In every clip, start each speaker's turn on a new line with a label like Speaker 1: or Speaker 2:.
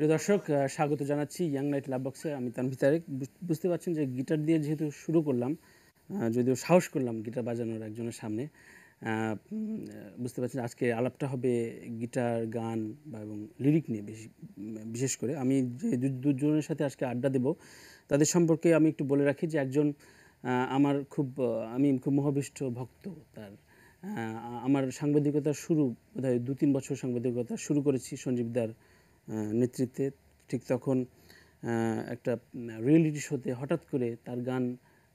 Speaker 1: প্রিয় দর্শক, স্বাগত জানাচ্ছি ইয়াং নাইট লাভ বক্সে। আমি তানভীর তারেক। বুঝতে পারছেন যে গিটার দিয়ে যেহেতু শুরু করলাম, যদিও সাহস করলাম গিটার বাজানোর একজনের সামনে, বুঝতে পারছেন আজকে আলাপটা হবে গিটার, গান এবং লিরিক নিয়ে বিশেষ করে। আমি যে দুজনের সাথে আজকে আড্ডা দেব তাদের সম্পর্কে আমি একটু বলে রাখি যে একজন আমি খুব মোহাবিষ্ট ভক্ত তার। আমার সাংবাদিকতার শুরু বোধহয় 2-3 বছর সাংবাদিকতা শুরু করেছি সঞ্জীবদার নেতৃত্বে। ঠিক তখন একটা রিয়েলিটি শোতে হঠাৎ করে তার গান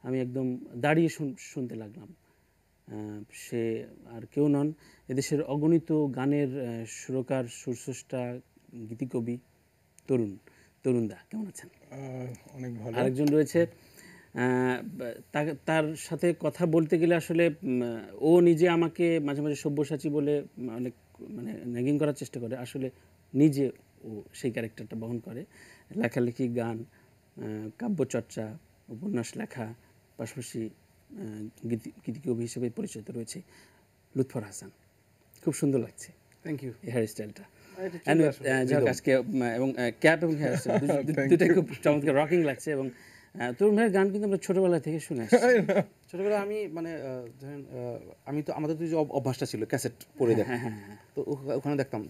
Speaker 1: আমি একদম দাঁড়িয়ে শুনতে লাগলাম। সে আর কেউ নন, এদেশের অগণিত গানের সুরকার, সুরস্রষ্টা, গীতিকবি তরুণদা। কেমন আছেন?
Speaker 2: অনেক ভালো।
Speaker 1: আরেকজন রয়েছে, তার সাথে কথা বলতে গেলে আসলে ও নিজে আমাকে মাঝে মাঝে সব্যসাচী বলে অনেক ন্যাগিং করার চেষ্টা করে। আসলে নিজে ও সেই ক্যারেক্টারটা বহন করে। লেখালেখি, গান, কাব্যচর্চা, উপন্যাস লেখা, পাশাপাশি গীতিকবি হিসেবে পরিচিত রয়েছে লুৎফর হাসান। খুব সুন্দর লাগছে,
Speaker 2: থ্যাংক ইউ।
Speaker 1: এই হেয়ার স্টাইলটা আজকে, এবং ক্যাপ এবং হেয়ার স্টাইল দুটাই খুব চমৎকার, রকিং লাগছে। এবং তরুণ ভাইয়ের গান কিন্তু আমরা ছোটবেলা থেকে শুনে আসছি।
Speaker 2: ছোটবেলায় আমি ধরেন আমি তো আমাদের তো যে অভ্যাসটা ছিল ক্যাসেট পড়ে দেখা, তো ওখানে দেখতাম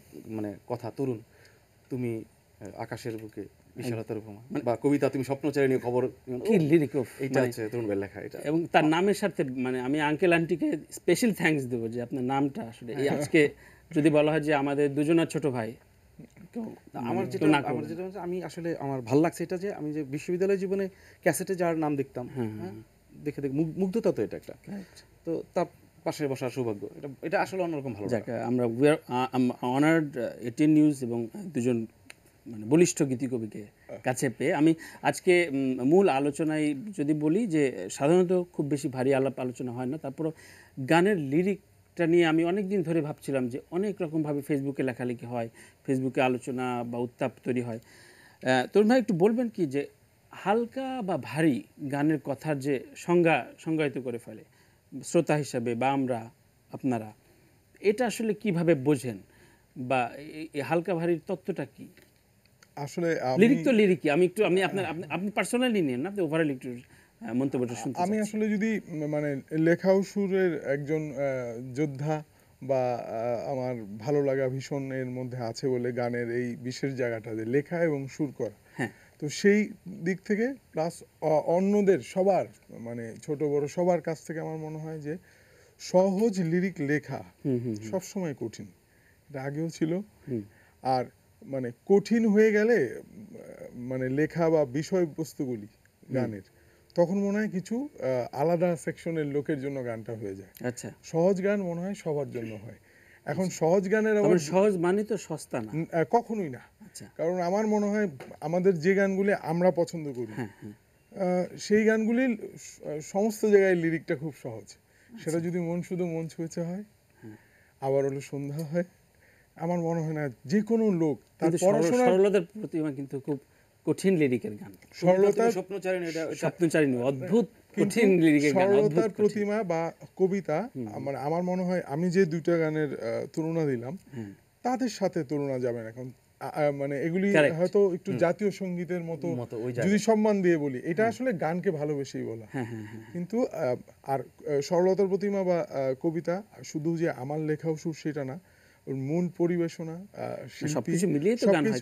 Speaker 2: কথা তরুণ তুমি আকাশের বুকে বিশালতার উপমা, বা কবিতা তুমি স্বপ্নচারিণী খবর,
Speaker 1: কি লিরিক!
Speaker 2: এইটা হচ্ছে তরুণ ভাইয়ের লেখা। এটা
Speaker 1: এবং তার নামের সাথে আমি আঙ্কেল আন্টিকে স্পেশাল থ্যাঙ্কস দেবো যে আপনার নামটা আসলে এই আজকে যদি বলা হয় যে আমাদের দুজনের ছোট ভাই,
Speaker 2: আমার যেটা হচ্ছে, আমি আসলে আমার ভালো লাগছে এটা যে আমি যে বিশ্ববিদ্যালয় জীবনে ক্যাসেটে যার নাম দেখতাম, দেখে মুগ্ধতা, তো এটা একটা, তো তার পাশে বসার সৌভাগ্য, এটা আসলে অন্যরকম ভালো লাগে।
Speaker 1: আমরা অনার্ড 18 নিউজ এবং দুজন বলিষ্ঠ গীতিকবিকে কাছে পেয়ে আমি আজকে মূল আলোচনায় যদি বলি যে সাধারণত খুব বেশি ভারী আলোচনা হয় না, তারপরও গানের লিরিকটা নিয়ে আমি অনেক দিন ধরে ভাবছিলাম যে অনেক রকমভাবে ফেসবুকে লেখালেখি হয়, ফেসবুকে আলোচনা বা উত্তাপ তৈরি হয়। তরুণ ভাই একটু বলবেন কি যে হালকা বা ভারী গানের কথার যে সংজ্ঞায়িত করে ফেলে শ্রোতা হিসাবে বা আপনারা এটা আসলে কিভাবে বোঝেন, বা এই হালকা ভারীর তত্ত্বটা কি?
Speaker 3: আসলে
Speaker 1: লিরিক তো লিরিকই, আপনি পার্সোনালি নিন না, আপনি ওভারঅল একটু মন্তব্যটা শুনতে
Speaker 3: আমি আসলে যদি লেখা ও সুরের একজন যোদ্ধা, বা আমার ভালো লাগা ভীষণ এর মধ্যে আছে বলে গানের এই বিশেষ জায়গাটা যে লেখা এবং সুর করা, তো সেই দিক থেকে প্লাস অন্যদের সবার ছোট বড় সবার কাছ থেকে আমার মনে হয় যে সহজ লিরিক লেখা সবসময় কঠিন, এটা আগেও ছিল। আর কঠিন হয়ে গেলে লেখা বা বিষয়বস্তুগুলি গানের, তখন মনে হয় কিছু আলাদা সেকশনের লোকের জন্য গানটা হয়ে যায়।
Speaker 1: আচ্ছা,
Speaker 3: সহজ গান মনে হয় সবার জন্য হয়। এখন সহজ গানের
Speaker 1: সহজ মানে তো সস্তা না,
Speaker 3: কখনোই না। কারণ আমার মনে হয় আমাদের যে গানগুলি আমরা পছন্দ করি সেই গানগুলি সমস্ত জায়গায় লিরিকটা খুব সহজ। সেটা যদি মন ছুঁয়েছে হয়, আবার হলো সন্ধ্যা হয়, আমার মনে হয় না যে কোনো লোক তার
Speaker 1: সরলতার প্রতিমা কিন্তু খুব কঠিন লিরিকের গান। স্বপ্নচারিণী অদ্ভুত কঠিন লিরিকের গান,
Speaker 3: সরলতার প্রতিমা বা কবিতা। আমার মনে হয় আমি যে দুইটা গানের তুলনা দিলাম তাদের সাথে তুলনা যাবে না। এখন এগুলি হয়তো একটু জাতীয় সঙ্গীতের মতো যদি সম্মান দিয়ে বলি, এটা আসলে গানকে ভালোবেসেই বলা। কিন্তু আর সরলতার প্রতিমা বা কবিতা শুধু যে আমার লেখাও সুর সেটা না, মূল পরিবেশনা,
Speaker 1: সবকিছু মিলিয়ে তো গান হয়।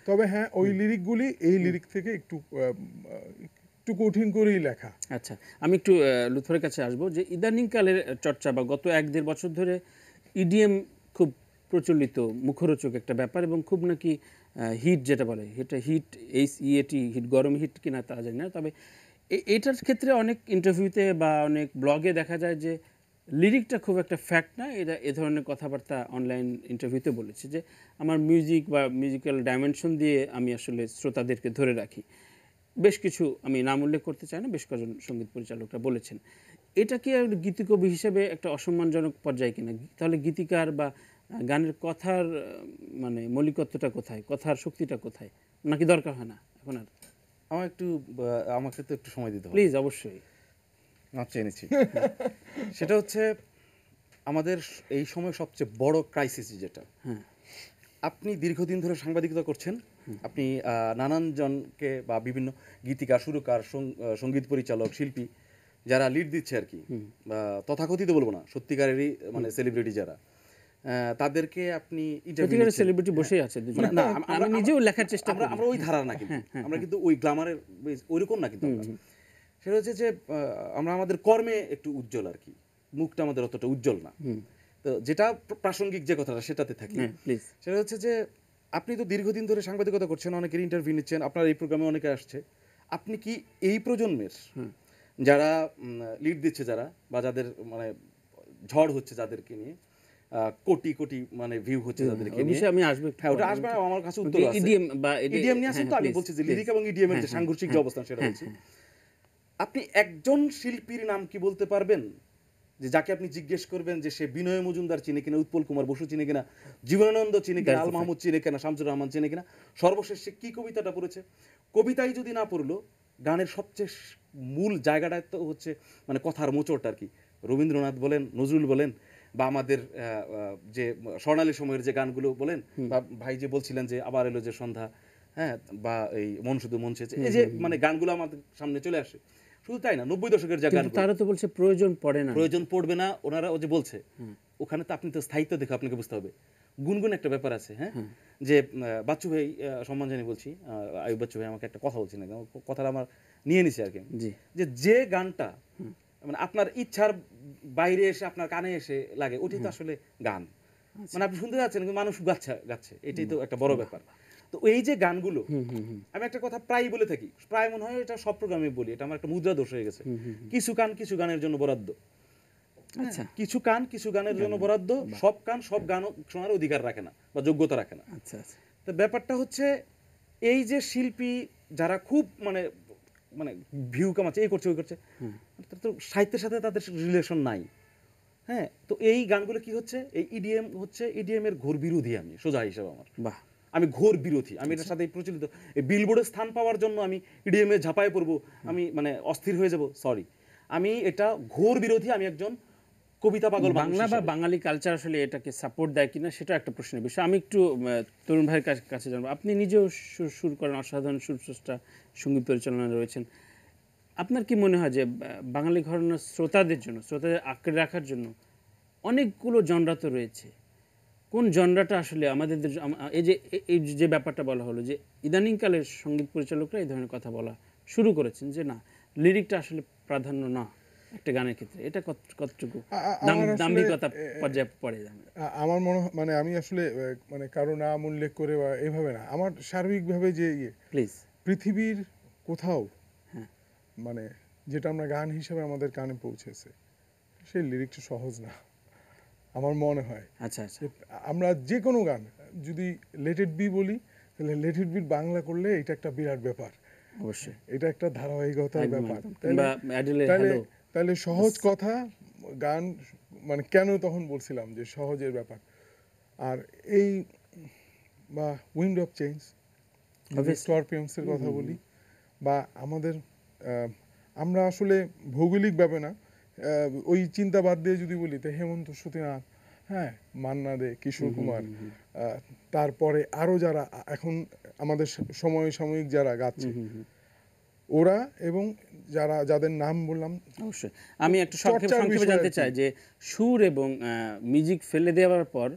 Speaker 3: তবে হ্যাঁ, ওই লিরিকগুলি এই লিরিক থেকে একটু কঠিন করেই লেখা।
Speaker 1: আচ্ছা, আমি একটু লুৎফরের কাছে আসবো যে ইদানিংকালের চর্চা বা গত 1-1.5 বছর ধরে ইডিএম খুব প্রচলিত, মুখরোচক একটা ব্যাপার, এবং খুব নাকি হিট যেটা বলে, এটা হিট, হিট, গরম হিট কিনা তা জানি না, তবে এটার ক্ষেত্রে অনেক ইন্টারভিউতে বা অনেক ব্লগে দেখা যায় যে লিরিকটা খুব একটা ফ্যাক্ট না। এ ধরনের কথাবার্তা অনলাইন ইন্টারভিউতে বলেছে যে আমার মিউজিক বা মিউজিক্যাল ডাইমেনশন দিয়ে আমি আসলে শ্রোতাদেরকে ধরে রাখি। বেশ কিছু, আমি নাম উল্লেখ করতে চাই না, বেশ কয়েকজন সঙ্গীত পরিচালকরা বলেছেন। এটা কি গীতিকবি হিসেবে একটা অসম্মানজনক পর্যায়ে কিনা? তাহলে গীতিকার বা গানের কথার মৌলিকত্বটা কোথায়, কথার শক্তিটা কোথায়, নাকি দরকার হয় না এখন আর?
Speaker 2: আমাকে তো একটু সময় দিতে হবে,
Speaker 1: প্লিজ। অবশ্যই
Speaker 2: মাপ চেয়ে নিচ্ছি। সেটা হচ্ছে আমাদের এই সময় সবচেয়ে বড় ক্রাইসিস যেটা, আপনি দীর্ঘদিন ধরে সাংবাদিকতা করছেন, আপনি নানান জনকে বা বিভিন্ন গীতিকার, সুরকার, সঙ্গীত পরিচালক, শিল্পী যারা লিড দিচ্ছে আর কি, বা তথাকথিত বলবো না, সত্যিকারেরই মানে সেলিব্রিটি যারা, তাদেরকে আপনি ইন্টারভিউ
Speaker 1: সত্যিকারের
Speaker 2: নিচ্ছেন।
Speaker 1: সেলিব্রিটি বসেই আছে দুজন।
Speaker 2: না,
Speaker 1: আমি নিজেও লেখার চেষ্টা করি।
Speaker 2: আমরা ওই ধারা না কিন্তু, আমরা কিন্তু ওই গ্ল্যামারের ওইরকম না কিন্তু আমরা। সেটা হচ্ছে যে আমরা আমাদের কর্মে একটু উজ্জ্বল আর কি, মুখটা আমাদের অতটা উজ্জ্বল না। তো যেটা প্রাসঙ্গিক যে কথাটা সেটাতে থাকি,
Speaker 1: প্লিজ।
Speaker 2: সেটা হচ্ছে যে আপনি তো দীর্ঘদিন ধরে সাংবাদিকতা করছেন, অনেকের ইন্টারভিউ নিচ্ছেন, আপনার এই প্রোগ্রামে অনেকে আসছে। আপনি কি এই প্রজন্মের যারা লিড দিচ্ছে, যারা বা যাদের মানে ঝড় হচ্ছে, যাদেরকে নিয়ে কোটি কোটি মানে ভিউ হচ্ছে যাদেরকে নিয়ে,
Speaker 1: আমি আসবো।
Speaker 2: হ্যাঁ ওটা আসবে, আমার কাছে উত্তর আছে।
Speaker 1: ইডিএম বা
Speaker 2: ইডিএম নিয়ে আসেন তো, আমি বলছি যে লিরিক এবং ইডিএম এর যে সাংঘর্ষিক যে অবস্থান সেটা বলছি। আপনি একজন শিল্পীর নাম কি বলতে পারবেন যে যাকে আপনি জিজ্ঞেস করবেন যে সে বিনয় মজুমদার চিনে কিনা, উৎপল কুমার বসু চিনে কিনা, জীবনানন্দ চিনে কিনা, আল মাহমুদ চিনে কিনা, শামসুর রহমান চিনে কিনা, সর্বশেষ সে কি কবিতাটা পড়েছে? কবিতাই যদি না পড়লো, গানের সবচেয়ে মূল জায়গাটা তো হচ্ছে মানে কথার মোচড়টা আর কি। রবীন্দ্রনাথ বলেন, নজরুল বলেন, বা আমাদের যে স্বর্ণালী সময়ের যে গানগুলো বলেন, বা ভাই যে বলছিলেন যে আবার এলো যে সন্ধ্যা, হ্যাঁ, বা এই মন শুধু মন চেয়েছে, এই যে মানে গানগুলো আমাদের সামনে চলে আসে। শুধু তাই না, 90 দশকের যে গান,
Speaker 1: তারা তো বলছে প্রয়োজন পড়ে না,
Speaker 2: প্রয়োজন পড়বে না, ওনারা ও যে বলছে ওখানে তো আপনি তো স্থায়িত্ব দেখে আপনাকে বুঝতে হবে। গুনগুন একটা ব্যাপার আছে, হ্যাঁ, যে বাচ্চু ভাই, সম্মান জানিয়ে বলছি, আয়ুব বাচ্চু ভাই আমাকে একটা কথা বলছি না, কথাটা আমার নিয়ে নিছে আর কি, যে গানটা মানে আপনার ইচ্ছার বাইরে এসে আপনার কানে এসে লাগে, ওটাই তো আসলে গান। মানে আপনি শুনতে যাচ্ছেন কিন্তু মানুষ গাচ্ছে, এটাই তো একটা বড় ব্যাপার। তো এই যে গানগুলো, আমি একটা কথা প্রায় বলে থাকি, প্রায় মনে হয় এটা সব প্রোগ্রামে বলি, এটা আমার একটা মুদ্রা দোষ হয়ে গেছে। কিছু কান কিছু গানের জন্য বরাদ্দ। আচ্ছা, কিছু কান কিছু গানের জন্য বরাদ্দ, সব কান সব গান শোনার অধিকার রাখে না বা যোগ্যতা রাখে না।
Speaker 1: আচ্ছা আচ্ছা।
Speaker 2: তো ব্যাপারটা হচ্ছে এই যে শিল্পী যারা খুব মানে মানে ভিউ কামাচ্ছে, এই করছে ওই করছে, তো সাহিত্যের সাথে তাদের রিলেশন নাই। হ্যাঁ, তো এই গানগুলো কি হচ্ছে, এই ইডিএম হচ্ছে, ইডিএম এর ঘোর বিরোধী আমি, সোজা হিসাবে আমার।
Speaker 1: বাহ,
Speaker 2: আমি ঘোর বিরোধী, আমি এটার সাথে প্রচলিত এই বিলবোর্ডের স্থান পাওয়ার জন্য আমি ইডিএম এ ঝাঁপায় পড়বো, আমি মানে অস্থির হয়ে যাব, সরি, আমি এটা ঘোর বিরোধী। আমি একজন কবিতা পাগল।
Speaker 1: বাংলা বা বাঙালি কালচার আসলে এটাকে সাপোর্ট দেয় কিনা সেটা একটা প্রশ্নের বিষয়। আমি একটু তরুণ ভাইয়ের কাছে জানবো, আপনি নিজেও সুর করেন, অসাধারণ সুরস্রষ্টা, সঙ্গীত পরিচালনা রয়েছেন। আপনার কি মনে হয় যে বাঙালি ঘরানার শ্রোতাদের আঁকড়ে রাখার জন্য অনেকগুলো জনরা তো রয়েছে, কোন জনরাটা আসলে আমাদের এই যে ব্যাপারটা বলা হলো যে ইদানিংকালের সঙ্গীত পরিচালকরা এই ধরনের কথা বলা শুরু করেছেন যে না, লিরিকটা আসলে প্রাধান্য না একটা গানের ক্ষেত্রে, এটা কতটুকু দাম্ভিকতা পর্যায়ে পড়ে?
Speaker 3: আমার মনে মানে আমি আসলে মানে কারো নাম উল্লেখ করে বা এভাবে না, আমার সার্বিকভাবে যে
Speaker 1: প্লিজ,
Speaker 3: পৃথিবীর কোথাও মানে যেটা আমরা গান হিসেবে আমাদের কানে পৌঁছেছে, সেই লিরিকটা সহজ না আমার মনে হয়।
Speaker 1: আচ্ছা আচ্ছা,
Speaker 3: আমরা যে কোনো গান যদি লেট ইট বি বলি, তাহলে লেট ইট বি বাংলা করলে এটা একটা বিরাট ব্যাপার,
Speaker 1: অবশ্যই
Speaker 3: এটা একটা ধারাবাহিকতার ব্যাপার। তাহলে সহজ কথা গান মানে কেন তখন বলছিলাম যে সহজের ব্যাপার। আর এই বা উইন্ড অফ চেঞ্জ, স্করপিয়ন্সের কথা বলি, বা আমাদের আমরা আসলে ভৌগোলিকভাবে না, ওই চিন্তা বাদ দিয়ে যদি বলি তো হেমন্ত সতীনাথ, হ্যাঁ, মান্না দে, কিশোর কুমার, তারপরে আরও যারা এখন আমাদের সমসাময়িক যারা গাচ্ছে ওরা, এবং যাদের নাম বললাম।
Speaker 1: অবশ্যই আমি একটু সংক্ষেপে জানতে চাই যে সুর এবং মিউজিক ফেলে দেওয়ার পর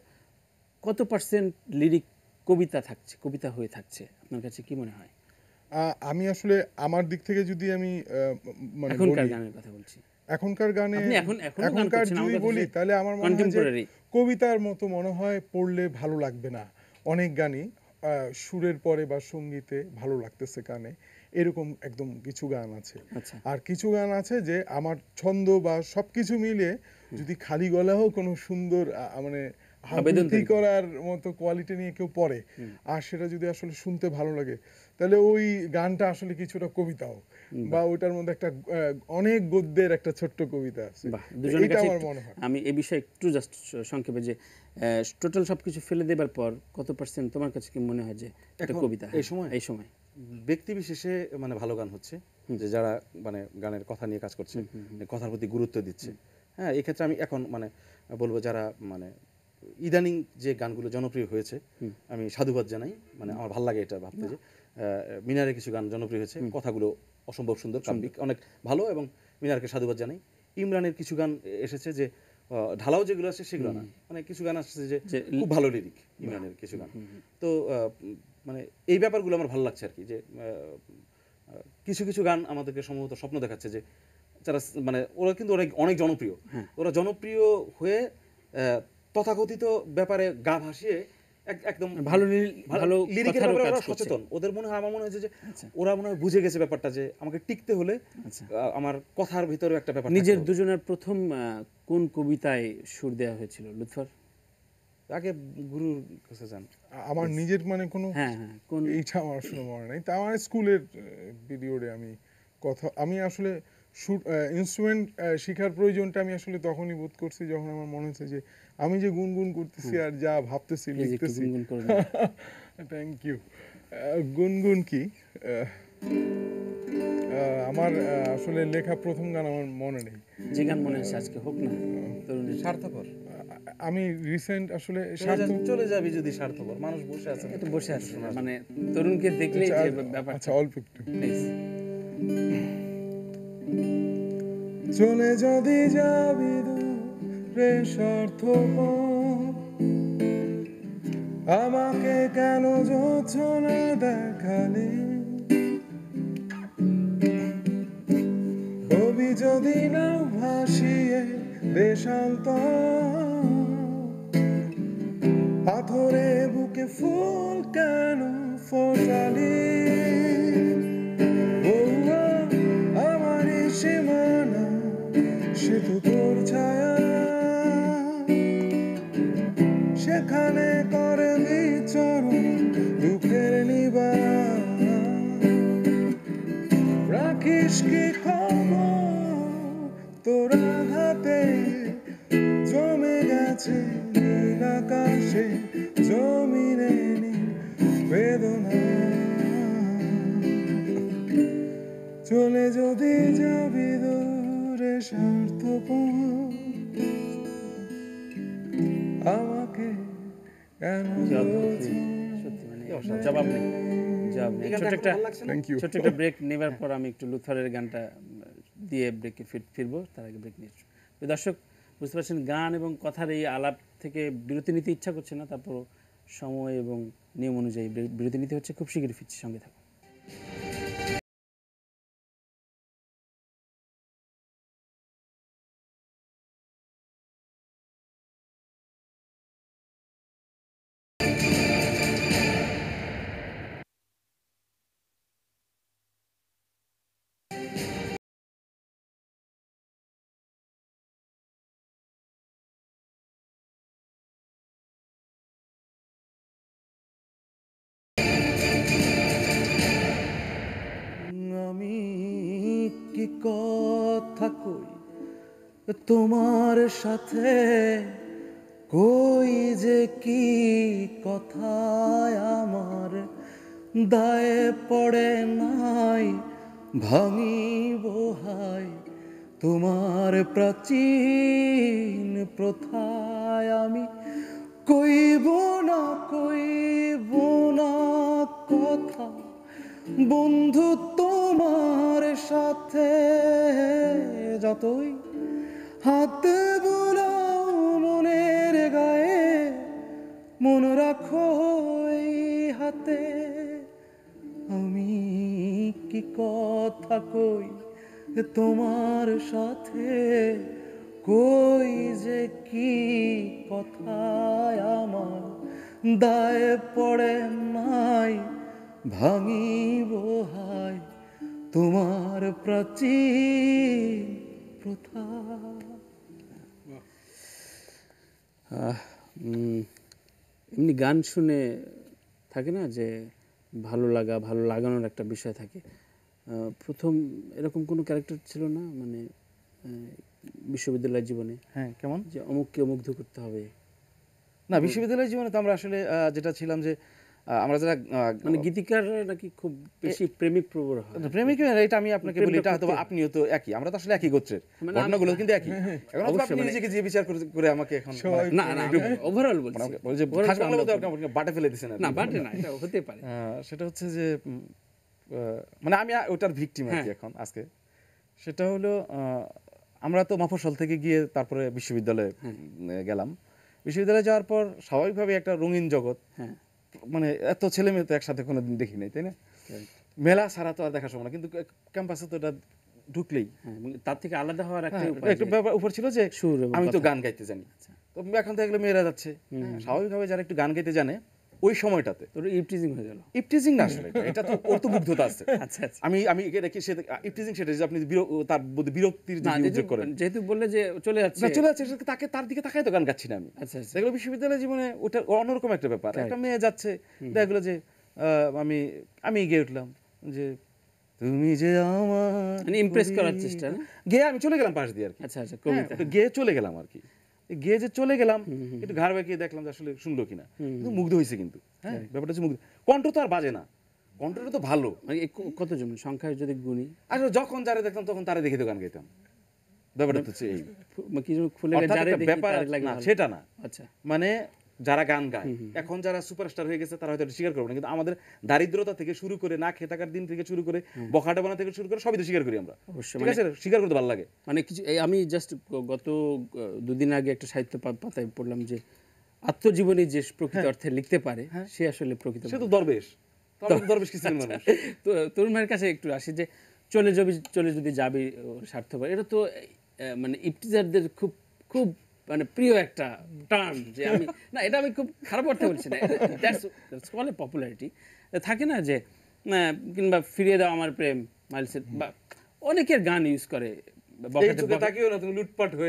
Speaker 1: কত পার্সেন্ট লিরিক কবিতা হয়ে থাকছে আপনার কাছে কি মনে হয়?
Speaker 3: আমি আসলে আমার দিক থেকে যদি আমি মানে
Speaker 1: এখনকার গানের কথা বলছি,
Speaker 3: এখনকার গানে এখনকার যদি বলি, তাহলে আমার মনে হয় যে কবিতার মতো মনে হয় পড়লে ভালো লাগবে না। অনেক গানই সুরের পরে বা সঙ্গীতে ভালো লাগতেছে কানে, এরকম একদম কিছু গান আছে। আর কিছু গান আছে যে আমার ছন্দ বা সবকিছু মিলিয়ে যদি খালি গলাও কোনো সুন্দর মানে আবৃত্তি করার মতো কোয়ালিটি নিয়ে কেউ পড়ে, আর সেটা যদি আসলে শুনতে ভালো লাগে, তাহলে ওই গানটা আসলে কিছুটা কবিতাও, বা ওইটার মধ্যে একটা অনেক গদ্যের একটা ছোট্ট কবিতা আছে। এটা আমার মনে হয়।
Speaker 1: আমি এই বিষয়ে একটু জাস্ট সংক্ষেপে যে টোটাল সবকিছু ফেলে দেবার পর কত পার্সেন্ট তোমার কাছে কি মনে হয় যে এটা কবিতা এই সময়
Speaker 2: ব্যক্তি বিশেষে মানে ভালো গান হচ্ছে, যে যারা মানে গানের কথা নিয়ে কাজ করছে, কথার প্রতি গুরুত্ব দিচ্ছে। হ্যাঁ, এই ক্ষেত্রে আমি এখন মানে বলবো যারা মানে ইদানিং যে গানগুলো জনপ্রিয় হয়েছে আমি সাধুবাদ জানাই, মানে আমার ভালো লাগে এটা ভাবতে যে মিনারের কিছু গান জনপ্রিয় হয়েছে, কথাগুলো অসম্ভব সুন্দর, কাব্যিক অনেক ভালো, এবং মিনারকে সাধুবাদ জানাই। ইমরানের কিছু গান এসেছে যে ঢালাও যেগুলো আছে সেগুলো না, মানে কিছু গান আসছে যে খুব ভালো লিরিক ইমরানের কিছু গান। তো মানে এই ব্যাপারগুলো আমার ভালো লাগছে আর কি, যে কিছু কিছু গান আমাদেরকে সম্ভবত স্বপ্ন দেখাচ্ছে যে যারা মানে ওরা কিন্তু অনেক অনেক জনপ্রিয়, ওরা জনপ্রিয় হয়ে তথাকথিত ব্যাপারে গা ভাসিয়ে একদম
Speaker 1: ভালো
Speaker 2: লিরিকের ব্যাপারে ওরা সচেতন। ওদের মনে হয়, আমার মনে হয়েছে যে ওরা মনে হয় বুঝে গেছে ব্যাপারটা যে আমাকে টিকতে হলে আমার কথার ভিতরে একটা ব্যাপার।
Speaker 1: নিজের দুজনের প্রথম কোন কবিতায় সুর দেওয়া হয়েছিল লুৎফর?
Speaker 2: আগে গুরুর কাছে যান।
Speaker 3: আমার নিজের মানে কোনো
Speaker 1: কোন
Speaker 3: এইটা আমার আসলে মনে নেই। তা আমার স্কুলের পিরিয়ডে আমি আসলে ইনস্ট্রুমেন্ট শেখার প্রয়োজনটা আমি আসলে তখনই বোধ করছি যখন আমার মনে হচ্ছে যে আমি যে গুনগুন করতেছি আর যা ভাবতেছি লিখতেছি। Thank you. গুনগুন কি আমার আসলে লেখা প্রথম গান আমার মনে নেই।
Speaker 1: যে গান মনে আছে আজকে হোক না তরুণের
Speaker 2: স্বার্থপর।
Speaker 3: আমি রিসেন্ট আসলে
Speaker 2: চলে যাবি যদি স্বার্থপর, মানুষ বসে আছে,
Speaker 1: একটু বসে আছে, মানে তরুণকে দেখলেই যে ব্যাপার।
Speaker 3: আচ্ছা অল্প একটু।
Speaker 1: প্লিজ।
Speaker 3: চলে যদি যাবি দূরে স্বার্থপর, আমাকে কেন যোছনা দেখালি, কবি যদি না ভাসিয়ে দেশান্তর, পাথরে বুকে ফুল কেন ফোটালি, আমার সীমানা সে তো তোর ছায়া, সেখানে করে বিচরণ দুঃখের নিবারণ, রাখিস কি খবর তোর হাতে জমে গেছে নীল আকাশে জমিনে বেদনা, চলে যদি যাবি দূরে স্বার্থপর, আমাকে কেন
Speaker 1: সত্যি মানে জবাব নেই। ছোট্ট একটা ব্রেক নেবার পর আমি একটু লুৎফরের গানটা দিয়ে ব্রেকে ফিরবো, তার আগে ব্রেক নিয়ে দর্শক বুঝতে পারছেন গান এবং কথার এই আলাপ থেকে বিরতি নিতে ইচ্ছা করছে না, তারপর সময় এবং নিয়ম অনুযায়ী বিরতি নিতে হচ্ছে। খুব শীঘ্রই ফিরছি, সঙ্গে থাকুন।
Speaker 2: আমি কি কথা কই তোমার সাথে, কই যে কি কথায় আমার দায়ে পড়ে নাই, ভাঙিব হায় তোমার প্রাচীন প্রথায়, আমি কইব না কথা বন্ধু তোমার সাথে, যতই হাতে বুলাও মনের গায়ে, মন রাখো এই হাতে, আমি কি কথা কই তোমার সাথে, কই যে কি কথায় আমার দায়ে পড়ে নাই, ভাঙিব হায় তোমার প্রাচীন প্রথা।
Speaker 1: এমনি গান শুনে থাকে না যে ভালো লাগা, ভালো লাগানোর একটা বিষয় থাকে। প্রথম এরকম কোনো ক্যারেক্টার ছিল না মানে বিশ্ববিদ্যালয় জীবনে?
Speaker 2: হ্যাঁ, কেমন?
Speaker 1: যে অমুককে মুগ্ধ করতে হবে।
Speaker 2: না, বিশ্ববিদ্যালয় জীবনে তো আমরা আসলে যেটা ছিলাম যে আমরা যারা
Speaker 1: মানে গীতিকার নাকি খুব বেশি প্রেমিক প্রবণ হয়?
Speaker 2: প্রেমিক এটা আমি আপনাকে বলি, এটা হয়তো আপনিও তো একই, আমরা তো আসলে একই গোত্রের,
Speaker 1: মানে
Speaker 2: ঘটনাগুলো কিন্তু একই। এখন হয়তো আপনি
Speaker 1: অবশ্যই,
Speaker 2: নিজেকে যে বিচার করে আমাকে এখন
Speaker 1: না না ওভারঅল বলছি,
Speaker 2: ওই যে খাস বাংলা বলতে আমাকে বাটে ফেলে দিছেন আর কি।
Speaker 1: না বাটে না, এটা হতে পারে।
Speaker 2: সেটা হচ্ছে যে মানে আমি ওটার ভিকটিম আর কি এখন আজকে। সেটা হলো আমরা তো মফস্বল থেকে গিয়ে তারপরে বিশ্ববিদ্যালয়ে গেলাম। বিশ্ববিদ্যালয়ে যাওয়ার পর স্বাভাবিকভাবে একটা রঙিন জগৎ, মানে এত ছেলে মেয়ে তো একসাথে কোনোদিন দেখি নাই, তাই না? মেলা ছাড়া তো আর দেখা সম্ভব না, কিন্তু ক্যাম্পাসে তো এটা ঢুকলেই
Speaker 1: তার থেকে আলাদা হওয়ার
Speaker 2: একটা ব্যাপার উপর ছিল যে আমি তো গান গাইতে জানি। তো এখন তো এগুলো মেয়েরা যাচ্ছে, স্বাভাবিকভাবে যারা একটু গান গাইতে জানে ওই সময়টাতে
Speaker 1: ইপটিজিং হয়ে গেল।
Speaker 2: ইপটিজিং না আসলে, এটা তো ওর তো মুগ্ধতা আছে।
Speaker 1: আচ্ছা আচ্ছা,
Speaker 2: আমি এটা কি ইপটিজিং, সেটা যে আপনি তার মধ্যে বিরক্তির যদি উদ্যোগ করেন,
Speaker 1: যেহেতু বললে যে চলে যাচ্ছে
Speaker 2: তাকে তার দিকে তাকাই তো গান গাচ্ছি না আমি।
Speaker 1: আচ্ছা আচ্ছা,
Speaker 2: দেখলো বিশ্ববিদ্যালয় জীবনে ওটা অন্যরকম একটা ব্যাপার। একটা মেয়ে যাচ্ছে, দেখলো যে আমি গিয়ে উঠলাম যে তুমি যে আমার,
Speaker 1: মানে ইমপ্রেস করার চেষ্টা না,
Speaker 2: গিয়ে আমি চলে গেলাম পাশ দিয়ে আর কি।
Speaker 1: আচ্ছা আচ্ছা, কবিতা
Speaker 2: গিয়ে চলে গেলাম আর কি। গিয়ে যে চলে গেলাম, একটু ঘাড় বাঁকিয়ে দেখলাম যে আসলে শুনলো কিনা, কিন্তু মুগ্ধ হয়েছে। কিন্তু হ্যাঁ, ব্যাপারটা হচ্ছে মুগ্ধ। কণ্ঠ তো আর বাজে না, কণ্ঠটা তো ভালো।
Speaker 1: মানে কতজন সংখ্যায় যদি গুণি,
Speaker 2: আসলে যখন যারা দেখতাম তখন তারা দেখে তো গান গাইতাম। ব্যাপারটা হচ্ছে এই,
Speaker 1: কিছু খুলে
Speaker 2: ব্যাপার না সেটা না।
Speaker 1: আচ্ছা,
Speaker 2: মানে যারা গান গায় এখন, যারা সুপারস্টার হয়ে গেছে তারা হয়তো স্বীকার করবে না, কিন্তু আমাদের দারিদ্রতা থেকে শুরু করে, না খেয়ে থাকার দিন থেকে শুরু করে, বখাটা বানা থেকে শুরু করে সবই তো স্বীকার করি আমরা। ঠিক আছে, স্বীকার করতে ভালো লাগে।
Speaker 1: মানে কিছু আমি জাস্ট গত দুদিন আগে একটা সাহিত্য পাতায় পড়লাম যে আত্মজীবনী যে প্রকৃত অর্থে লিখতে পারে সে আসলে প্রকৃত,
Speaker 2: সে তো দরবেশ। দরবেশ কিছু মানুষ।
Speaker 1: তো তরুণ ভাইয়ের কাছে একটু আসি যে চলে যদি যাবি স্বার্থপর, এটা তো মানে ইপটিজারদের খুব খুব মানে প্রিয় একটা টার্ম, যে আমি না, এটা আমি খুব খারাপ অর্থে বলছি না, দ্যাটস কল এ পপুলারিটি থাকে না, যে কিংবা ফিরিয়ে দাও আমার প্রেম মাইলসের, বা অনেকের গান ইউজ করে,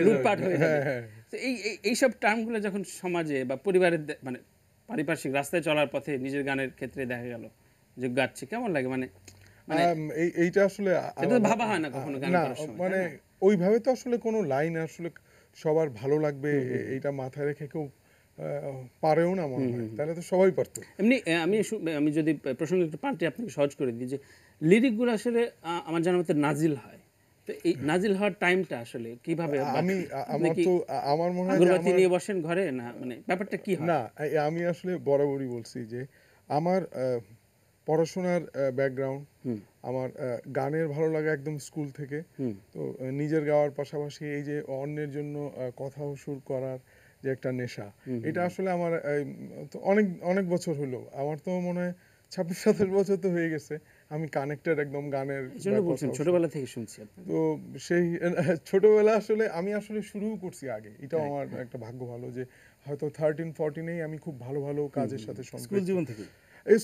Speaker 2: লুটপাট হয়ে
Speaker 1: যাবে। তো এইসব টার্মগুলো যখন সমাজে বা পরিবারের মানে পারিপার্শ্বিক রাস্তায় চলার পথে নিজের গানের ক্ষেত্রে দেখা গেল যে গাচ্ছে, কেমন লাগে? মানে
Speaker 3: এইটা আসলে
Speaker 1: এটা তো ভাবা হয় না কখনো গান করার সময়,
Speaker 3: মানে ওইভাবে তো আসলে কোনো লাইন আসলে সবার ভালো লাগবে এইটা মাথায় রেখে কেউ পারেও না মনে হয়, তাহলে তো সবাই পারতো।
Speaker 1: এমনি আমি যদি প্রসঙ্গে একটু পাল্টে আপনাকে সহজ করে দিই, যে লিরিকগুলো আসলে আমার জানার মতে নাজিল হয়, তো এই নাজিল হওয়ার টাইমটা আসলে কিভাবে?
Speaker 3: আমার মনে হয়
Speaker 1: আগরবাতি নিয়ে বসেন ঘরে, না মানে ব্যাপারটা কি হয়?
Speaker 3: না, আমি আসলে বরাবরই বলছি যে আমার পড়াশোনার ব্যাকগ্রাউন্ড, আমার গানের ভালো লাগা একদম স্কুল থেকে। তো নিজের গাওয়ার পাশাপাশি এই যে অন্যের জন্য কথা ও সুর করার যে একটা নেশা, এটা আসলে আমার অনেক অনেক বছর হলো, আমার তো মনে হয় 26-27 বছর তো হয়ে গেছে আমি কানেক্টেড একদম গানের।
Speaker 1: ছোটবেলা থেকে শুনছি।
Speaker 3: তো সেই ছোটবেলা আসলে আমি আসলে শুরু করছি আগে, এটাও আমার একটা ভাগ্য ভালো যে হয়তো 13-14 আমি খুব ভালো ভালো কাজের সাথে
Speaker 2: স্কুল জীবন থেকে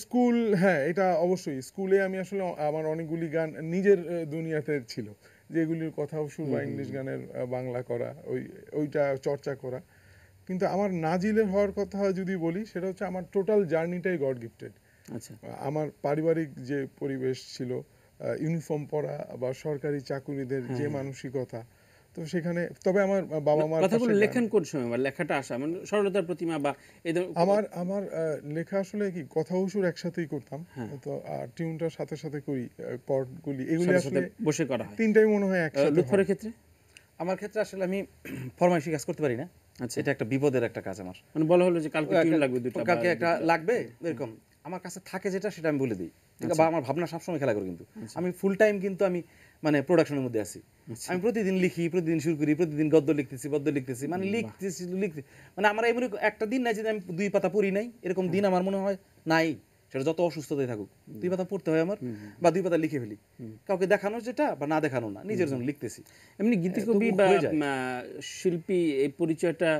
Speaker 3: স্কুল, হ্যাঁ এটা অবশ্যই। স্কুলে আমি আসলে আমার অনেকগুলি গান নিজের দুনিয়াতে ছিল, যেগুলির কথাও সুর বা ইংলিশ গানের বাংলা করা, ওইটা চর্চা করা। কিন্তু আমার নাজিলের হওয়ার কথা যদি বলি, সেটা হচ্ছে আমার টোটাল জার্নিটাই গড গিফটেড।
Speaker 1: আচ্ছা,
Speaker 3: আমার পারিবারিক যে পরিবেশ ছিল, ইউনিফর্ম পরা বা সরকারি চাকুরিদের যে মানসিকতা, তো সেখানে তবে আমার বাবা মার
Speaker 1: কথাগুলো লেখেন কোন সময়, বা লেখাটা আসা মানে সরলতার প্রতিমা, বা
Speaker 3: আমার লেখা আসলে কি কথা ও সুর একসাথেই করতাম, তো টিউনটার সাথে সাথে করি, কর্ডগুলি এগুলি আসলে
Speaker 1: বসে করা হয়,
Speaker 3: তিনটাই মনে হয় একসাথে।
Speaker 1: লুৎফরের ক্ষেত্রে
Speaker 2: আমার ক্ষেত্রে আসলে আমি ফরমাইশি কাজ করতে পারি না।
Speaker 1: আচ্ছা,
Speaker 2: এটা একটা বিপদের একটা কাজ আমার।
Speaker 1: মানে বলা হলো যে কালকে টিউন লাগবে, দুটো
Speaker 2: কালকে একটা লাগবে, এরকম আমার কাছে থাকে যেটা, সেটা আমি বলে দিই। বা আমার ভাবনা সবসময় খেলা করে, কিন্তু আমি ফুল টাইম কিন্তু আমি মানে প্রোডাকশনের মধ্যে আছি। আমি প্রতিদিন লিখি, প্রতিদিন শুরু করি, প্রতিদিন গদ্য লিখতেছি মানে লিখতেছি মানে আমার এমন একটা দিন নাই যে আমি 2 পাতা পড়ি নাই, এরকম দিন আমার মনে হয় নাই। সেটা যত অসুস্থতায় থাকুক, 2 পাতা পড়তে হয় আমার, বা 2 পাতা লিখে ফেলি, কাউকে দেখানোর যেটা বা না দেখানো না, নিজের জন্য লিখতেছি।
Speaker 1: এমনি গীতিকবি বা শিল্পী এই পরিচয়টা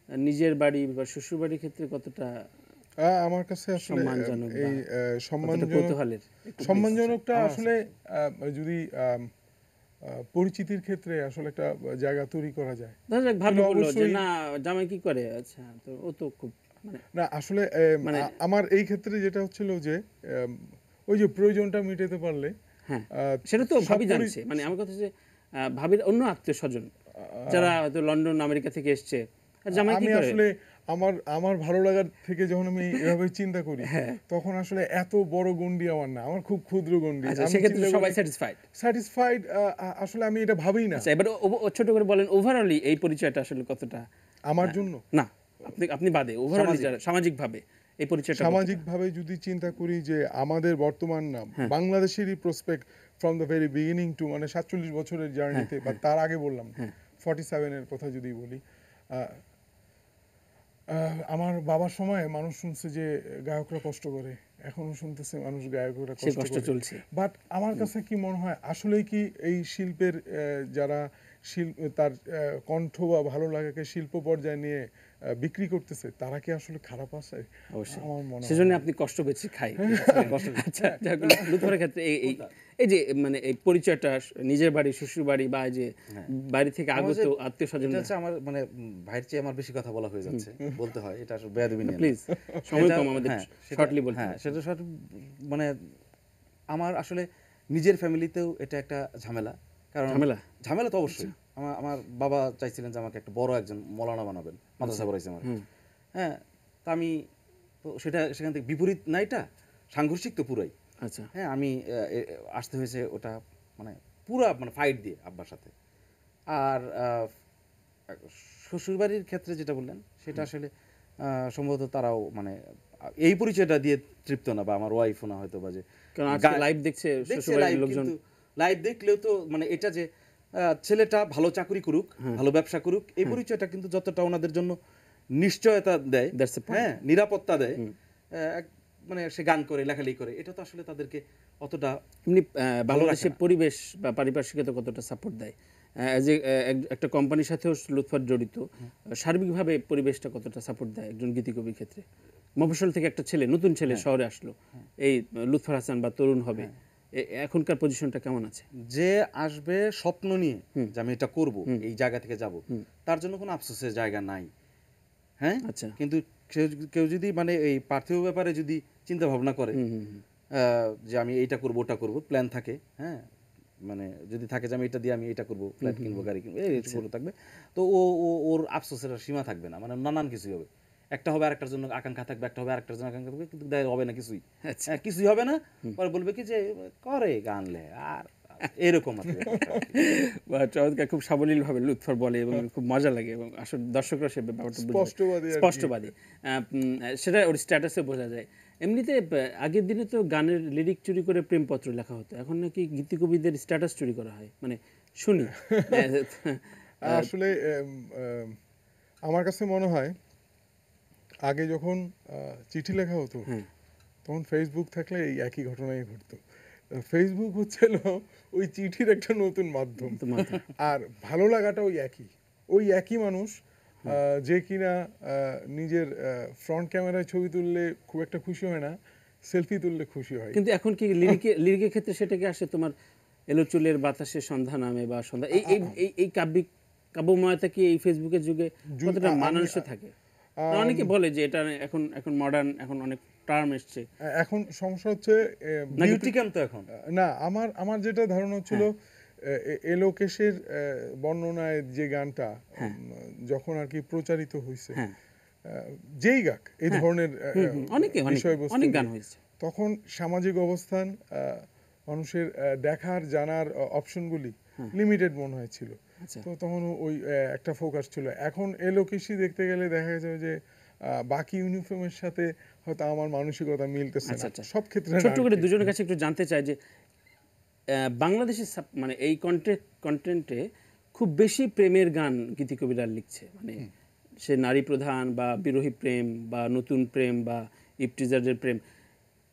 Speaker 1: নিজের বাড়ি বা শ্বশুর বাড়ির ক্ষেত্রে কতটা
Speaker 3: আমার কাছে আসলে এই
Speaker 1: সম্মানজনকটা
Speaker 3: আসলে যদি পরিচিতির ক্ষেত্রে আসলে একটা জায়গা তৈরি করা যায়,
Speaker 1: ভালো বললো যে না জামাই কি করে, আচ্ছা তো ও তো খুব
Speaker 3: না আসলে আমার এই ক্ষেত্রে যেটা হচ্ছিল যে ওই যে প্রয়োজনটা মিটাতে পারলে,
Speaker 1: হ্যাঁ সেটা তো ভাবি জানছে, মানে আমার কথা যে ভাবির অন্য আত্মীয় স্বজন যারা হয়তো লন্ডন আমেরিকা থেকে এসছে, জামাই কি করে?
Speaker 3: আমার আমার ভালো লাগার থেকে যখন আমি এভাবে চিন্তা করি তখন আসলে এত বড় গণ্ডি আমার না, আমার খুব ক্ষুদ্র গণ্ডি।
Speaker 1: আচ্ছা, সেক্ষেত্রে সবাই স্যাটিসফাইড?
Speaker 3: স্যাটিসফাইড আসলে আমি এটা ভাবিই না।
Speaker 1: আচ্ছা, এবার ছোট করে বলেন ওভারঅলি এই পরিচয়টা আসলে কতটা
Speaker 3: আমার জন্য
Speaker 1: না, আপনি বাদে ওভারঅলি যারা সামাজিকভাবে এই পরিচয়টা
Speaker 3: সামাজিকভাবে যদি চিন্তা করি যে আমাদের বর্তমান নাম বাংলাদেশেরই prospect from the very beginning to মানে 47 বছরের জার্নিতে বা তার আগে বললাম 47 এর কথা যদি বলি, আমার বাবার সময় মানুষ শুনছে যে গায়করা কষ্ট করে, এখনো শুনতেছে মানুষ গায়করা কষ্ট
Speaker 1: চলছে।
Speaker 3: বাট আমার কাছে কি মনে হয় আসলেই কি এই শিল্পের যারা তার কণ্ঠ বা ভালো লাগাকে শিল্প পর্যায়ে নিয়ে বিক্রি করতেছে তারা কি আসলে খারাপ আছে?
Speaker 1: অবশ্যই,
Speaker 3: আমার মনে হয়
Speaker 1: সেজন্য আপনি কষ্ট পেয়েছি খাই। আচ্ছা, লুৎফরের ক্ষেত্রে এই যে মানে এই পরিচয়টা নিজের বাড়ি, শ্বশুর বাড়ি বা এই যে বাড়ি থেকে আগত আত্মীয় স্বজন,
Speaker 2: এটা হচ্ছে আমার মানে ভাইয়ের চেয়ে আমার বেশি কথা বলা হয়ে যাচ্ছে, বলতে হয় এটা আসলে বেয়াদবি নিয়ে।
Speaker 1: প্লিজ সময় কম আমাদের, শর্টলি বলতে।
Speaker 2: হ্যাঁ, সেটা শর্ট মানে আমার আসলে নিজের ফ্যামিলিতেও এটা একটা ঝামেলা। কারণ ঝামেলা তো অবশ্যই। আমার বাবা চাইছিলেন যে আমাকে একটা বড় একজন মৌলানা বানাবেন, মাদ্রাসা পড়াইছে আমার। হ্যাঁ, তা আমি তো সেখান থেকে বিপরীত না, এটা সাংঘর্ষিক তো পুরাই।
Speaker 1: আচ্ছা,
Speaker 2: হ্যাঁ, আমি আসতে হয়েছে ওটা মানে পুরা মানে ফাইট দিয়ে আব্বার সাথে। আর শ্বশুরবাড়ির ক্ষেত্রে যেটা বললেন সেটা আসলে সম্ভবত তারাও মানে এই পরিচয়টা দিয়ে তৃপ্ত না, বা আমার ওয়াইফও না হয়তো, বা যে
Speaker 1: কারণ আজকে লাইভ দেখছে শ্বশুরবাড়ির লোকজন,
Speaker 2: লাইভ দেখলেও তো মানে এটা যে ছেলেটা ভালো চাকরি করুক, ভালো ব্যবসা করুক, এই পরিচয়টা কিন্তু যতটা ওনাদের জন্য নিশ্চয়তা দেয়, হ্যাঁ, নিরাপত্তা দেয়, মানে সে গান করে লেখালেখি করে, এটা তো আসলে তাদেরকে অতটা
Speaker 1: এমনি বাংলাদেশের পরিবেশ বা পারিপার্শ্বিকতা কতটা সাপোর্ট দেয়? যে একটা কোম্পানির সাথেও লুৎফর জড়িত, সার্বিকভাবে পরিবেশটা কতটা সাপোর্ট দেয় একজন গীতিকবির ক্ষেত্রে? মফস্বল থেকে একটা ছেলে, নতুন ছেলে শহরে আসলো, এই লুৎফর হাসান বা তরুণ হবে, এখনকার পজিশনটা কেমন আছে?
Speaker 2: যে আসবে স্বপ্ন নিয়ে যে আমি এটা করব, এই জায়গা থেকে যাব, তার জন্য কোনো আফসোসের জায়গা নাই। হ্যাঁ, আচ্ছা, কিন্তু কেউ যদি মানে এই পার্থিব ব্যাপারে যদি চিন্তা ভাবনা করে যে আমি এইটা করবো ওটা করবো, প্ল্যান থাকে, হ্যাঁ, মানে যদি থাকে যে আমি এটা দিয়ে আমি এটা করবো, ফ্ল্যাট কিনবো, গাড়ি কিনবো, এই থাকবে, তো ওর আফসোসের সীমা থাকবে না, মানে নানান কিছুই হবে। একটা হবে আরেকটার জন্য আকাঙ্ক্ষা থাকবে, একটা হবে আরেকটার জন্য আকাঙ্ক্ষা থাকবে, কিন্তু হবে না কিছুই, কিছুই হবে না। পরে বলবে কি যে করে গানলে আর এরকম আর
Speaker 1: চমৎকার, খুব সাবলীলভাবে লুৎফর বলে এবং খুব মজা লাগে, এবং আসলে দর্শকরা সে ব্যাপারটা স্পষ্টবাদী, সেটা ওর স্ট্যাটাসে বোঝা যায়। এমনিতে আগের দিনে তো গানের লিরিক চুরি করে প্রেমপত্র লেখা হতো, এখন নাকি গীতিকবিদের স্ট্যাটাস চুরি করা হয়, মানে শুনি।
Speaker 3: আসলে আমার কাছে মনে হয় আগে যখন চিঠি লেখা হতো তখন ফেসবুক থাকলে এই একই ঘটনাই ঘটতো। ফেসবুক হচ্ছিল ওই চিঠির একটা নতুন মাধ্যম, আর ভালো লাগাটা ওই একই মানুষ যে কিনা নিজের ফ্রন্ট ক্যামেরায় ছবি তুললে খুব একটা খুশি হয় না, সেলফি তুললে খুশি হয়।
Speaker 1: কিন্তু এখন কি লিরিকের ক্ষেত্রে সেটা কি আসে তোমার এলো চুলের বাতাসে সন্ধ্যা নামে বা সন্ধ্যা, এই কাব্যময়তা কি এই ফেসবুকের যুগে কতটা মানানসই থাকে? অনেকে বলে যে এটা এখন মডার্ন, এখন অনেক টার্ম এসছে।
Speaker 3: এখন সমস্যা হচ্ছে
Speaker 2: বিউটি ক্যাম্প তো এখন
Speaker 3: না, আমার যেটা ধারণা ছিল এলোকেশের বর্ণনায় যে গানটা যখন আর কি প্রচারিত হয়েছে, যেই গাক এই ধরনের বিষয়বস্তু, তখন সামাজিক অবস্থান, মানুষের দেখার জানার অপশনগুলি লিমিটেড মনে হয়েছিল, তো তখন ওই একটা ফোকাস ছিল। এখন এলোকেশই দেখতে গেলে দেখা যাবে যে বাকি ইউনিফর্মের সাথে হয়তো আমার মানসিকতা মিলতেছে না সব ক্ষেত্রে।
Speaker 1: ছোট্ট করে দুজনের কাছে একটু জানতে চাই যে বাংলাদেশের মানে এই কন্টেন্টে খুব বেশি প্রেমের গান গীতিকবিরা লিখছে, মানে সে নারী প্রধান বা বিরোহী প্রেম বা নতুন প্রেম বা ইপটিজারের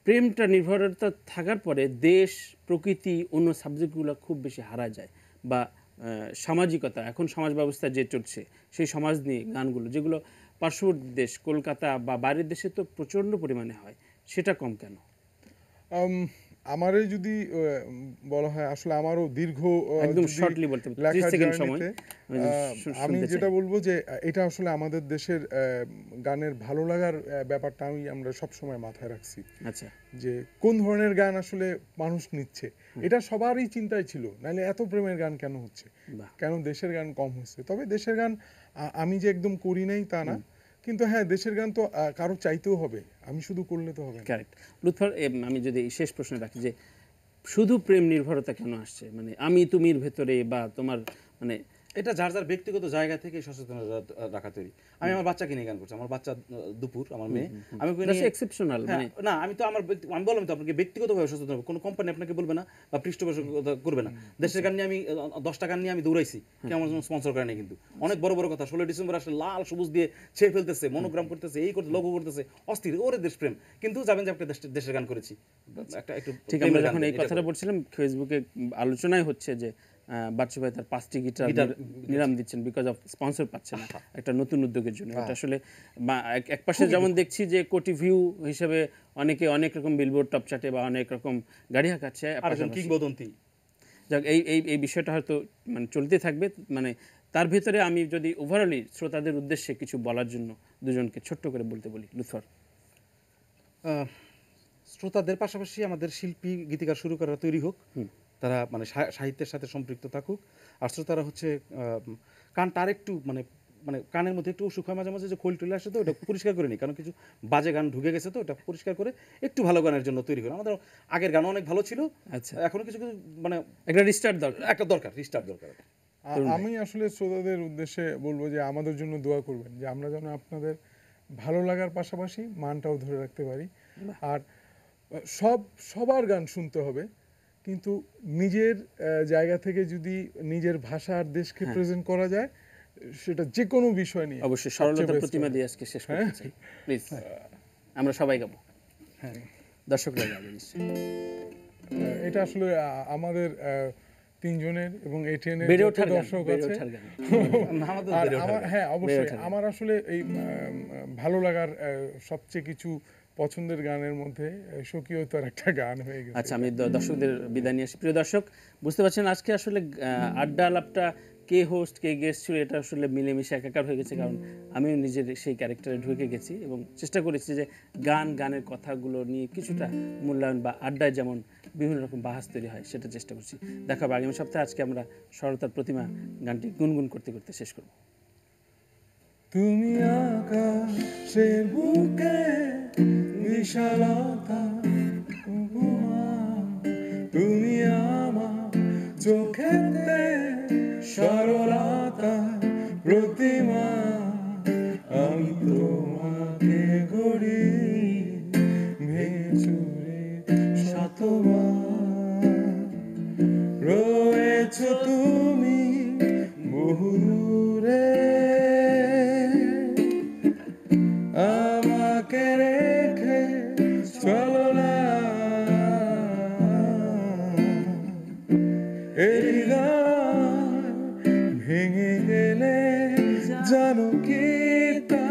Speaker 1: প্রেমটা নির্ভরতা থাকার পরে দেশ, প্রকৃতি, অন্য সাবজেক্টগুলো খুব বেশি হারা যায়, বা সামাজিকতা, এখন সমাজ ব্যবস্থা যে চলছে সেই সমাজ নিয়ে গানগুলো, যেগুলো পার্শ্ববর্তী দেশ কলকাতা বা বাইরের দেশে তো প্রচণ্ড পরিমাণে হয়, সেটা কম কেন?
Speaker 3: আমারে যদি বলা হয়, আসলে আমারও দীর্ঘ আমি যেটা বলবো যে এটা আসলে আমাদের দেশের গানের ভালো লাগার ব্যাপারটা আমরা সবসময় মাথায় রাখছি, আচ্ছা, যে কোন ধরনের গান আসলে মানুষ নিচ্ছে, এটা সবারই চিন্তায় ছিল, নাহলে এত প্রেমের গান কেন হচ্ছে, কেন দেশের গান কম হচ্ছে। তবে দেশের গান আমি যে একদম করি নাই তা না, কিন্তু হ্যাঁ, দেশের গান তো কারো চাইতেও হবে, আমি শুধু করলে তো হবে না।
Speaker 1: কারেক্ট। লুৎফর, আমি যদি এই শেষ প্রশ্ন রাখি যে শুধু প্রেম নির্ভরতা কেন আসছে, মানে আমি তুমির ভেতরে বা তোমার মানে
Speaker 2: এটা যার যার ব্যক্তিগত জায়গা থেকে সচেতনতা রাখা তৈরি। আমি আমার বাচ্চাকে নিয়ে গান করছি, আমার বাচ্চা দুপুর, আমার মেয়ে, আমি ওকে নিয়ে
Speaker 1: এক্সেপশনাল
Speaker 2: হ্যাঁ,
Speaker 1: মানে
Speaker 2: না আমি তো আমার আমি বললাম তো আপনাকে ব্যক্তিগতভাবে সচেতন হবে, কোনো কোম্পানি আপনাকে বলবে না বা পৃষ্ঠপোষকতা করবে না। দেশের গান নিয়ে আমি 10টা গান নিয়ে আমি দৌড়াইছি, কেউ আমার স্পন্সর করে নাই, কিন্তু অনেক বড় বড় কথা। 16 ডিসেম্বর আসলে লাল সবুজ দিয়ে ছেয়ে ফেলতেছে, মনোগ্রাম করতেছে, এই করতে লোগো করতেছে, অস্থির, ওরে দেশপ্রেম, কিন্তু যাবেন যে একটা দেশের গান করেছি, একটা একটু
Speaker 1: ঠিক। আমরা যখন এই কথাটা বলছিলাম, ফেসবুকে আলোচনায় হচ্ছে যে বাচ্চু ভাই তার 5টি গিটার নিলাম দিচ্ছেন বিকজ অফ স্পন্সর পাচ্ছে না একটা নতুন উদ্যোগের জন্য। এটা আসলে এক পাশে যেমন দেখছি যে কোটি ভিউ হিসেবে অনেকে অনেক রকম বিলবোর্ড টপ চার্টে বা অনেক রকম গাড়ি হাঁকাচ্ছে,
Speaker 2: আরেকজন কিংবদন্তি।
Speaker 1: যাক এই বিষয়টা হয়তো মানে চলতে থাকবে। মানে তার ভিতরে আমি যদি ওভারঅলি শ্রোতাদের উদ্দেশ্যে কিছু বলার জন্য দুজনকে ছোট্ট করে বলতে বলি। লুৎফর।
Speaker 2: শ্রোতাদের পাশাপাশি আমাদের শিল্পী গীতিকার শুরু করা তৈরি হোক, তারা মানে সাহিত্যের সাথে সম্পৃক্ত থাকুক। আর শ্রোতারা হচ্ছে কানটা আরেকটু মানে মানে কানের মধ্যে একটু অসুখ হয় মাঝে মাঝে, যে খোল টোলে আসে, তো ওটা পরিষ্কার করে নিই, কারণ কিছু বাজে গান ঢুকে গেছে, তো ওটা পরিষ্কার করে একটু ভালো গানের জন্য তৈরি করে। আমাদের আগের গানও অনেক ভালো ছিল,
Speaker 1: আচ্ছা,
Speaker 2: এখনো কিছু কিছু মানে
Speaker 1: একটা রিস্টার্ট দরকার,
Speaker 2: রিস্টার্ট দরকার।
Speaker 3: আমি আসলে শ্রোতাদের উদ্দেশ্যে বলবো যে আমাদের জন্য দোয়া করবেন, যে আমরা যেন আপনাদের ভালো লাগার পাশাপাশি মানটাও ধরে রাখতে পারি। আর সবার গান শুনতে হবে, কিন্তু নিজের জায়গা থেকে যদি নিজের ভাষা আর দেশকে প্রেজেন্ট করা যায়, সেটা যে কোনো বিষয় নিয়ে
Speaker 1: অবশ্যই সরলতার প্রতিমা দিয়ে আজকে শেষ করতে চাই। প্লিজ, আমরা সবাই গাবো। হ্যাঁ, দর্শকরা গাবে নিশ্চয়ই।
Speaker 3: এটা আসলে আমাদের তিনজনের এবং এটিএনের
Speaker 1: বেড়ে
Speaker 3: যত
Speaker 1: ওঠার গান,
Speaker 3: দর্শক
Speaker 1: বেড়ে
Speaker 3: আছে,
Speaker 1: ওঠার গান।
Speaker 3: আর আমার হ্যাঁ অবশ্যই আমার আসলে এই ভালো লাগার সবচেয়ে কিছু পছন্দের গানের মধ্যে স্বকীয়তার একটা গান হয়ে গেছে।
Speaker 1: আচ্ছা, আমি দর্শকদের বিদায় নিয়ে আসি। প্রিয় দর্শক, বুঝতে পারছেন আজকে আসলে আড্ডা আলাপটা কে হোস্ট কে গেস্ট ছিল এটা আসলে মিলেমিশে একাকার হয়ে গেছে, কারণ আমিও নিজের সেই ক্যারেক্টারে ঢুকে গেছি এবং চেষ্টা করেছি যে গানের কথাগুলো নিয়ে কিছুটা মূল্যায়ন বা আড্ডায় যেমন বিভিন্ন রকম বাহাস তৈরি হয় সেটা চেষ্টা করছি। দেখা হবে আগামী সপ্তাহে। আজকে আমরা সরলতার প্রতিমা গানটি গুনগুন করতে করতে শেষ করব।
Speaker 3: তুমি আকাশের বুকে বিশালতা উপমা, তুমি আমার চোখেতে সরলতা প্রতিমা, আমি তোমাকে গড়ি ভেঙে চুরে শতবার, রয়েছ তুমি বহু দূরে, আমাকে রেখে চলো না, এই গান ভেঙে গেলে জানো কি তা